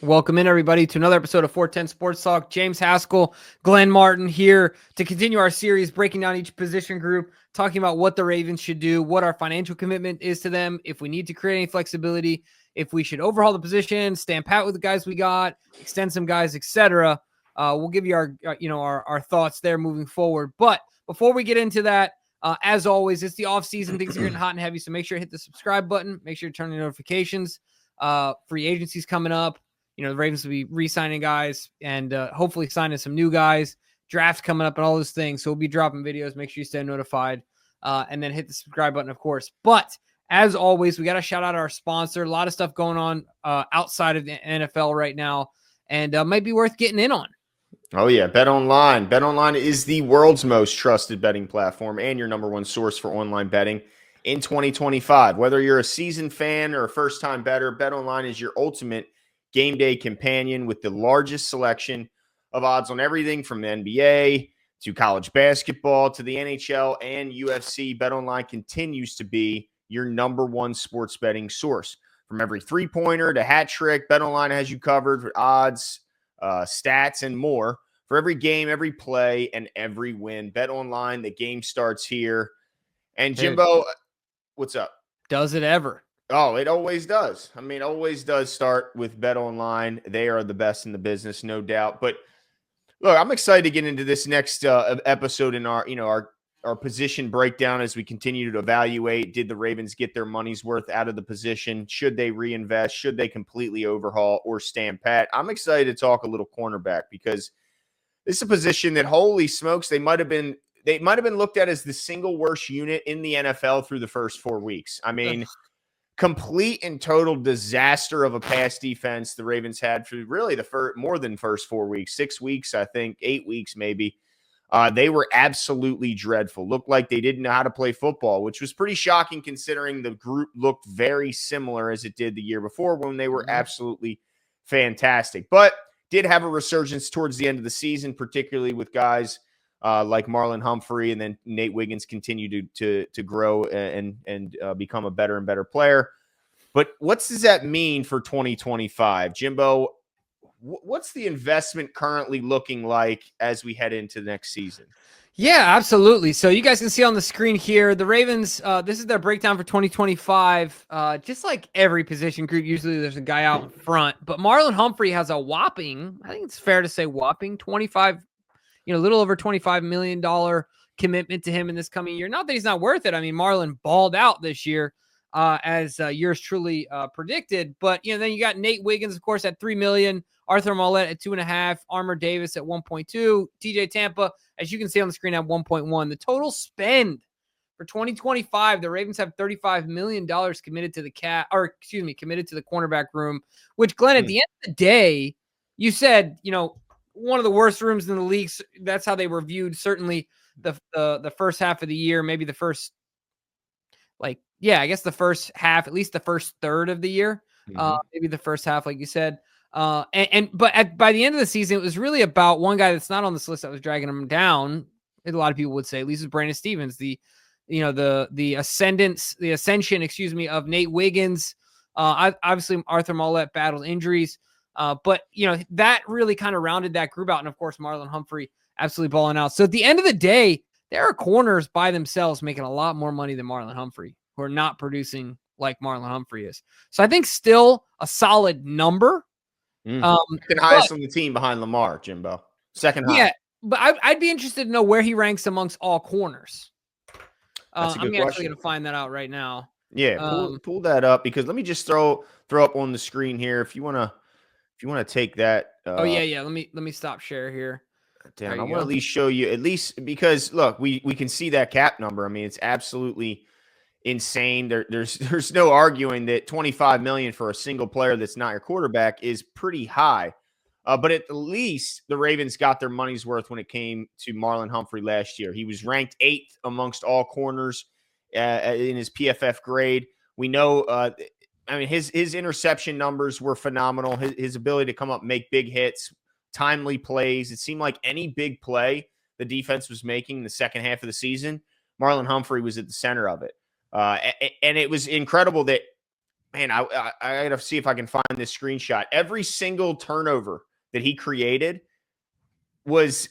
Welcome in, everybody, to another episode of 410 Sports Talk. James Haskell, Glenn Martin here to continue our series, breaking down each position group, talking about what the Ravens should do, what our financial commitment is to them, if we need to create any flexibility, if we should overhaul the position, stand pat with the guys we got, extend some guys, etc. We'll give you our thoughts there moving forward. But before we get into that, as always, it's the off season. Things are getting hot and heavy, so make sure to hit the subscribe button. Make sure to turn on notifications. Free agency's coming up. The Ravens will be re-signing guys and hopefully signing some new guys. Drafts coming up and all those things. So we'll be dropping videos. Make sure you stay notified and then hit the subscribe button, of course. But as always, we got to shout out our sponsor. A lot of stuff going on outside of the NFL right now and might be worth getting in on. Oh, yeah. BetOnline. BetOnline is the world's most trusted betting platform and your number one source for online betting in 2025. Whether you're a seasoned fan or a first-time bettor, BetOnline is your ultimate game day companion with the largest selection of odds on everything from the NBA to college basketball to the NHL and UFC. BetOnline continues to be your number one sports betting source. From every three-pointer to hat trick, BetOnline has you covered with odds, stats, and more for every game, every play, and every win. BetOnline, the game starts here. And Jimbo, what's up? Does it ever? Oh, it always does. I mean, always does start with BetOnline. They are the best in the business, no doubt. But look, I'm excited to get into this next episode in our position breakdown as we continue to evaluate. Did the Ravens get their money's worth out of the position? Should they reinvest? Should they completely overhaul or stand pat? I'm excited to talk a little cornerback because this is a position that, holy smokes, they might have been looked at as the single worst unit in the NFL through the first 4 weeks. I mean, complete and total disaster of a pass defense the Ravens had for really the more than first 4 weeks, 6 weeks, I think, 8 weeks maybe. They were absolutely dreadful. Looked like they didn't know how to play football, which was pretty shocking considering the group looked very similar as it did the year before when they were absolutely fantastic. But did have a resurgence towards the end of the season, particularly with guys like Marlon Humphrey, and then Nate Wiggins continue to grow and become a better and better player. But what does that mean for 2025? Jimbo, what's the investment currently looking like as we head into next season? Yeah, absolutely. So you guys can see on the screen here, the Ravens, this is their breakdown for 2025. Just like every position group, usually there's a guy out in front. But Marlon Humphrey has a whopping, I think it's fair to say whopping, 25 a little over $25 million commitment to him in this coming year. Not that he's not worth it. I mean, Marlon balled out this year as yours truly predicted. But, then you got Nate Wiggins, of course, at $3 million, Arthur Maulet at $2.5 million, Armour Davis at $1.2 million, TJ Tampa, as you can see on the screen, at $1.1 million. The total spend for 2025, the Ravens have $35 million committed to committed to the cornerback room, which, Glenn, at the end of the day, you said, one of the worst rooms in the league. That's how they were viewed. Certainly the first half of the year, maybe the first, I guess the first half, at least the first third of the year, maybe the first half, like you said. But by the end of the season, it was really about one guy that's not on this list that was dragging him down. A lot of people would say, at least with Brandon Stevens, the ascension, of Nate Wiggins. Obviously Arthur Maulet battled injuries. But that really kind of rounded that group out. And of course, Marlon Humphrey absolutely balling out. So at the end of the day, there are corners by themselves making a lot more money than Marlon Humphrey who are not producing like Marlon Humphrey is. So I think still a solid number. Second highest on the team behind Lamar, Jimbo. Second highest. Yeah, but I'd be interested to know where he ranks amongst all corners. I'm actually going to find that out right now. Yeah, pull that up because let me just throw up on the screen here if you want to take that. Yeah. Let me stop share here. Damn, I want to at least show you, because look, we can see that cap number. I mean, it's absolutely insane. There's no arguing that $25 million for a single player that's not your quarterback is pretty high. But at the least, the Ravens got their money's worth when it came to Marlon Humphrey last year. He was ranked 8th amongst all corners in his PFF grade. We know, his interception numbers were phenomenal. His ability to come up, make big hits, timely plays. It seemed like any big play the defense was making in the second half of the season, Marlon Humphrey was at the center of it. And it was incredible that man, I got to see if I can find this screenshot. Every single turnover that he created was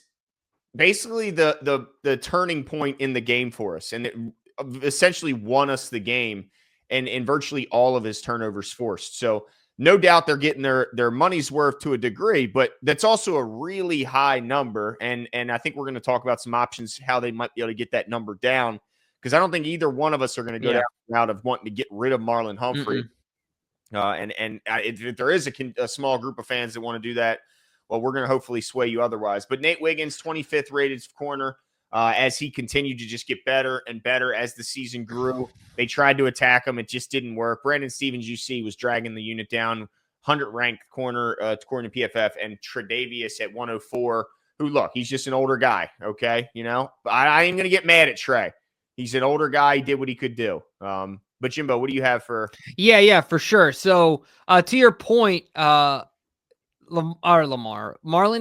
basically the turning point in the game for us, and it essentially won us the game. And in virtually all of his turnovers forced. So no doubt they're getting their money's worth to a degree, but that's also a really high number. And I think we're going to talk about some options, how they might be able to get that number down, because I don't think either one of us are going to go down the route of wanting to get rid of Marlon Humphrey. If there is a small group of fans that want to do that, well, we're going to hopefully sway you otherwise. But Nate Wiggins, 25th rated corner, as he continued to just get better and better as the season grew. They tried to attack him. It just didn't work. Brandon Stevens, you see, was dragging the unit down, 100 ranked corner according to PFF, and Tre'Davious at 104, who, look, he's just an older guy, okay? You know, I ain't going to get mad at Trey. He's an older guy. He did what he could do. But, Jimbo, what do you have for? Yeah, for sure. So, to your point, Marlon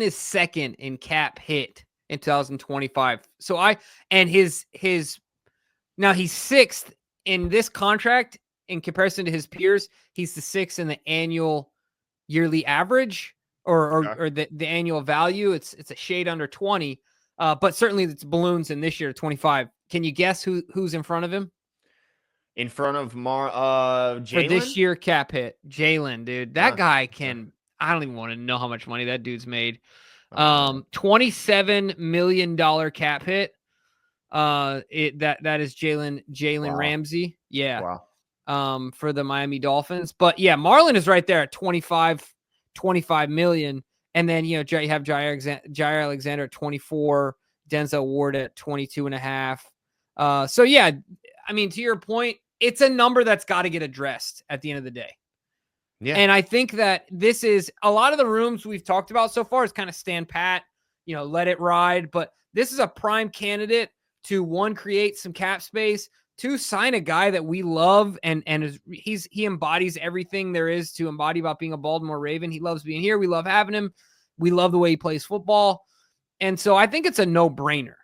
is second in cap hit in 2025. So now he's sixth in this contract in comparison to his peers. He's the sixth in the annual yearly average or the annual value. It's a shade under 20, but certainly it's balloons in this year, 25. Can you guess who's in front of him? In front of Jalen? For this year cap hit, Jalen, dude. That guy can. I don't even want to know how much money that dude's made. $27 million cap hit. That is Jalen Ramsey. Yeah. Wow. For the Miami Dolphins. But yeah, Marlon is right there at 25 million. And then, you have Jair Alexander at 24, Denzel Ward at 22.5. So yeah, I mean, to your point, it's a number that's got to get addressed at the end of the day. Yeah. And I think that this is a lot of the rooms we've talked about so far is kind of stand pat, let it ride. But this is a prime candidate to, one, create some cap space, two, sign a guy that we love and he embodies everything there is to embody about being a Baltimore Raven. He loves being here. We love having him. We love the way he plays football. And so I think it's a no-brainer.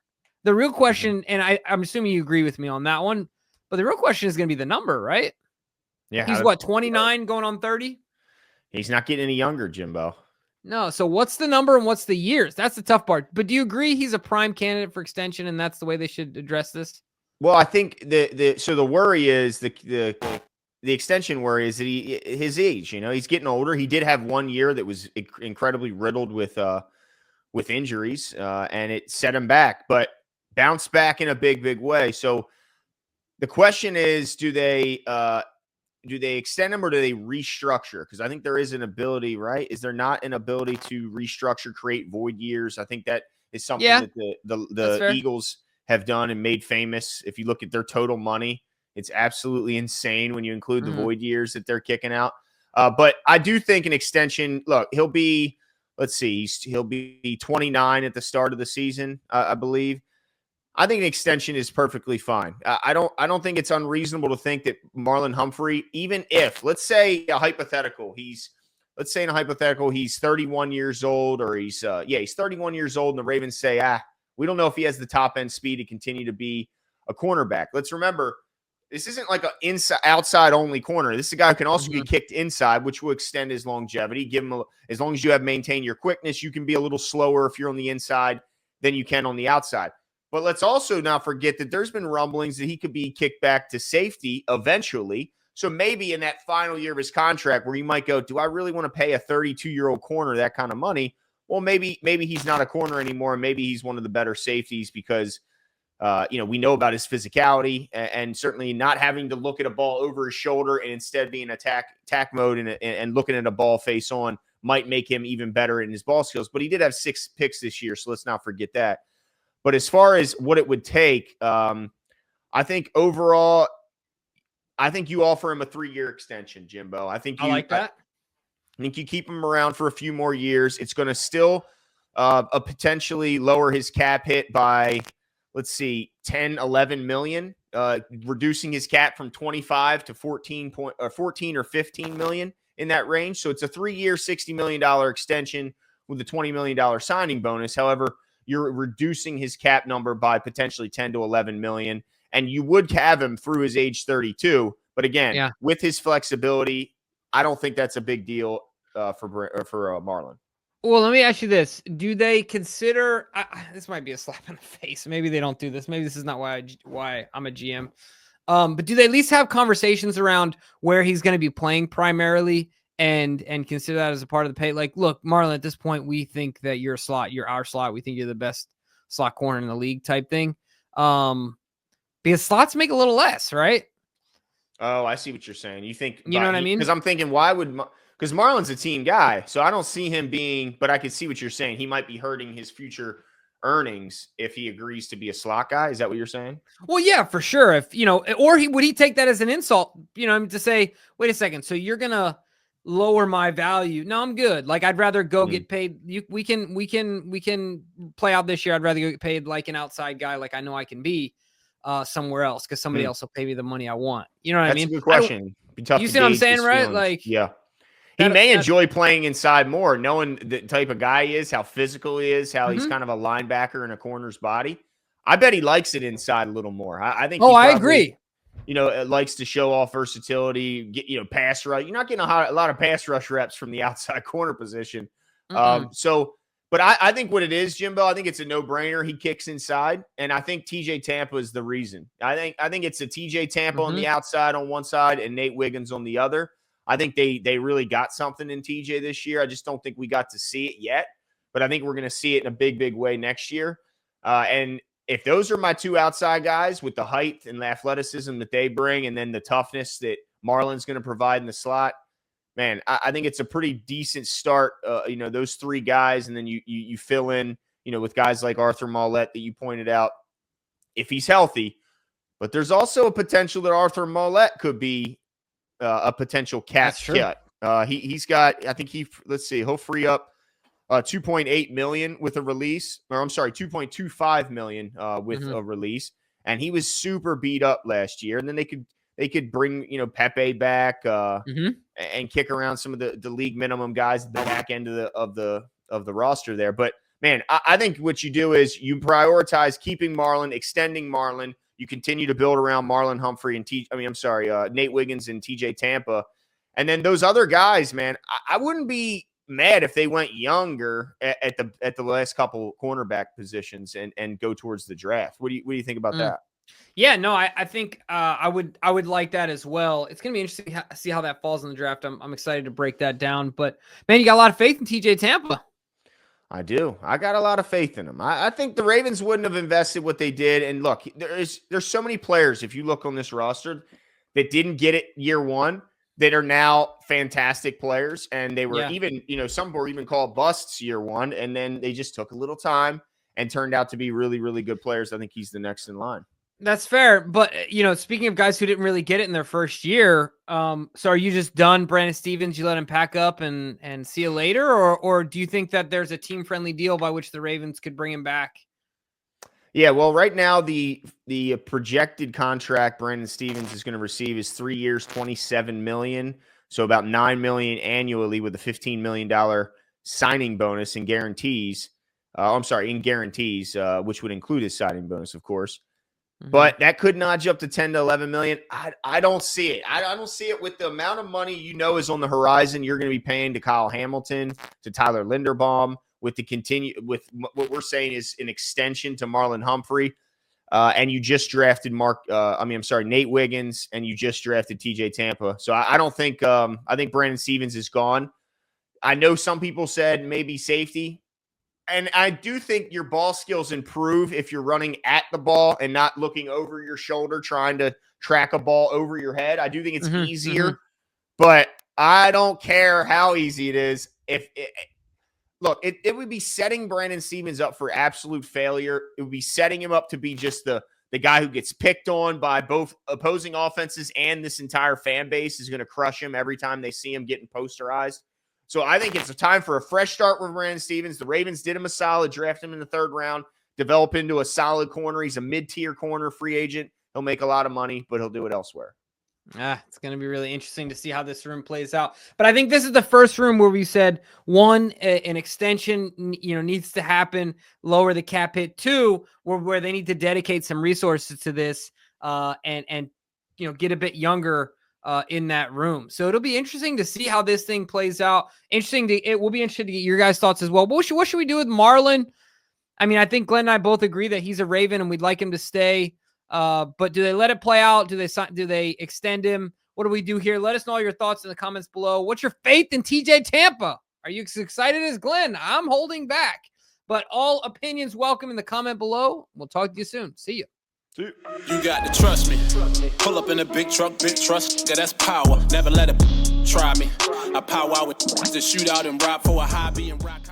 The real question, and I'm assuming you agree with me on that one, but the real question is going to be the number, right? Yeah. He's what, 29 going on 30? He's not getting any younger, Jimbo. No. So what's the number and what's the years? That's the tough part. But do you agree he's a prime candidate for extension and that's the way they should address this? Well, I think the worry is the extension worry is that his age, he's getting older. He did have 1 year that was incredibly riddled with injuries, and it set him back, but bounced back in a big way. So the question is, do they extend him or do they restructure? Because I think there is an ability, right? Is there not an ability to restructure, create void years? I think that is something that the Eagles have done and made famous. If you look at their total money, it's absolutely insane when you include the void years that they're kicking out. But I do think an extension, look, he'll be 29 at the start of the season, I believe. I think an extension is perfectly fine. I don't think it's unreasonable to think that Marlon Humphrey, even if, let's say in a hypothetical, he's 31 years old, or he's 31 years old, and the Ravens say, we don't know if he has the top end speed to continue to be a cornerback. Let's remember, this isn't like an outside only corner. This is a guy who can also get kicked inside, which will extend his longevity. Give him as long as you have maintained your quickness, you can be a little slower if you're on the inside than you can on the outside. But let's also not forget that there's been rumblings that he could be kicked back to safety eventually. So maybe in that final year of his contract where you might go, do I really want to pay a 32-year-old corner that kind of money? Well, maybe he's not a corner anymore. And maybe he's one of the better safeties because, we know about his physicality and certainly not having to look at a ball over his shoulder and instead being attack mode and looking at a ball face on might make him even better in his ball skills. But he did have 6 picks this year, so let's not forget that. But as far as what it would take, I think overall, I think you offer him a 3-year extension, Jimbo. I like that. I think you keep him around for a few more years. It's going to still potentially lower his cap hit by, let's see, 10, 11 million, reducing his cap from 25 to 14 or 15 million in that range. So it's a 3-year, $60 million extension with a $20 million signing bonus. However, you're reducing his cap number by potentially 10 to 11 million. And you would have him through his age 32, But again, Yeah. with his flexibility, I don't think that's a big deal for Marlon. Well, let me ask you this. Do they consider this might be a slap in the face. Maybe they don't do this. Maybe this is not why I'm a GM. But do they at least have conversations around where he's going to be playing primarily and consider that as a part of the pay? Like, look, Marlon, at this point, we think that you're our slot. We think you're the best slot corner in the league type thing. Because slots make a little less, right? Oh, I see what you're saying. You think, you know what I mean? Because I'm thinking, because Marlon's a team guy, so I don't see him being, but I can see what you're saying. He might be hurting his future earnings if he agrees to be a slot guy. Is that what you're saying? Well, yeah, for sure. If, or would he take that as an insult, to say, wait a second, so you're going to lower my value? No, I'm good. Like, I'd rather go get paid. We can play out this year. I'd rather get paid like an outside guy, like I know I can be somewhere else, because somebody else will pay me the money I want. You know what I mean? That's a good question. Be tough. You see what I'm saying, right? Feelings. Like, yeah. He may enjoy playing inside more, knowing the type of guy he is, how physical he is, how he's kind of a linebacker in a corner's body. I bet he likes it inside a little more. I think. I agree. Likes to show off versatility, get, pass rush. You're not getting a lot of pass rush reps from the outside corner position. But I think what it is, Jimbo, I think it's a no-brainer. He kicks inside, and I think TJ Tampa is the reason. I think it's a TJ Tampa on the outside on one side and Nate Wiggins on the other. I think they really got something in TJ this year. I just don't think we got to see it yet, but I think we're going to see it in a big, big way next year. And if those are my two outside guys with the height and the athleticism that they bring, and then the toughness that Marlon's going to provide in the slot, man, I think it's a pretty decent start. Those three guys, and then you fill in, with guys like Arthur Mollett that you pointed out, if he's healthy. But there's also a potential that Arthur Mollett could be a potential cut. He's got, I think he'll free up $2.8 million with a release, or I'm sorry, $2.25 million with a release. And he was super beat up last year. And then they could bring, Pepe back and kick around some of the league minimum guys at the back end of the roster there. But man, I think what you do is you prioritize keeping Marlon, extending Marlon. You continue to build around Marlon Humphrey and Nate Wiggins and TJ Tampa. And then those other guys, man, I wouldn't be mad if they went younger at the last couple cornerback positions and go towards the draft. What do you think about that? Yeah, no, I think I would like that as well. It's going to be interesting to see how that falls in the draft. I'm excited to break that down. But man, you got a lot of faith in TJ Tampa. I do. I got a lot of faith in them. I think the Ravens wouldn't have invested what they did. And look, there's so many players, if you look on this roster, that didn't get it year one, that are now fantastic players. And they were even, some were even called busts year one. And then they just took a little time and turned out to be really, really good players. I think he's the next in line. That's fair. But, speaking of guys who didn't really get it in their first year, so are you just done, Brandon Stevens? You let him pack up and see you later? Or do you think that there's a team-friendly deal by which the Ravens could bring him back? Yeah, well, right now the projected contract Brandon Stevens is going to receive is 3 years, $27 million. So about $9 million annually with a $15 million signing bonus and guarantees. In guarantees, which would include his signing bonus, of course. But that could nudge up to 10 to 11 million. I don't see it. I don't see it with the amount of money is on the horizon. You're going to be paying to Kyle Hamilton, to Tyler Linderbaum, with what we're saying is an extension to Marlon Humphrey. And you just drafted Nate Wiggins, and you just drafted TJ Tampa. So I don't think I think Brandon Stevens is gone. I know some people said maybe safety. And I do think your ball skills improve if you're running at the ball and not looking over your shoulder, trying to track a ball over your head. I do think it's easier, but I don't care how easy it is. It would be setting Brandon Stevens up for absolute failure. It would be setting him up to be just the guy who gets picked on by both opposing offenses, and this entire fan base is going to crush him every time they see him getting posterized. So I think it's a time for a fresh start with Brandon Stevens. The Ravens did him a solid, draft him in the third round, develop into a solid corner. He's a mid-tier corner, free agent. He'll make a lot of money, but he'll do it elsewhere. It's going to be really interesting to see how this room plays out. But I think this is the first room where we said, one, an extension, needs to happen, lower the cap hit. Two, where they need to dedicate some resources to this, and get a bit younger in that room. So it'll be interesting to see how this thing plays out. It will be interesting to get your guys' thoughts as well. What should we do with Marlon? I mean, I think Glenn and I both agree that he's a Raven and we'd like him to stay. But do they let it play out? Do they extend him? What do we do here? Let us know all your thoughts in the comments below. What's your faith in TJ Tampa? Are you as excited as Glenn? I'm holding back. But all opinions welcome in the comment below. We'll talk to you soon. See you. You got to trust me. Pull up in a big truck, big trust. Yeah, that's power. Never let it try me. I power out with the shootout and ride for a hobby and rock.